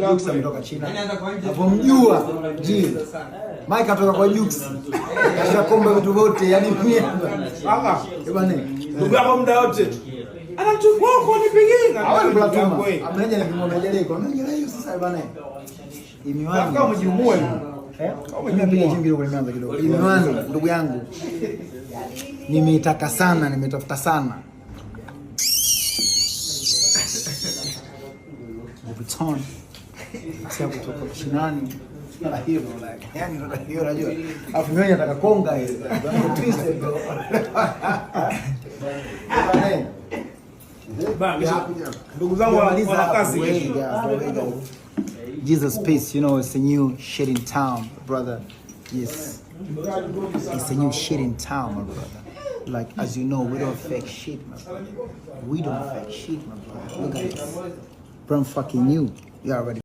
Jux ametoka China. Avomjua G. Mike atoka kwa Jux. Ashakomba vitu vyote, yani mimi. Aka, bwana. Ndugu yako muda wote. Anachukua kwa nipigeni. Hawa ni platuma. Ameja na kimomelelee kwa nini hiyo sasa bwana. Imiwani. Kama mjimue. Kama nimepiga jingi kidogo nimeanza kidogo. Imiwani ndugu yangu. Nimeitaka sana, nimetafuta sana. Vuitton. Sasa kutoka Chinani. Na hiyo like. Yaani ndo hiyo unajua. Afu mimi nataka konga hiyo. Twisted bro. Ndugu zangu wa kazi. Jesus peace, you know it's a new shit in town, brother. Yes. It's a new shit in town, my brother. Like, as you know, we don't fake shit, my brother. We don't fake shit, my brother. Look at this. Brand fucking new. You already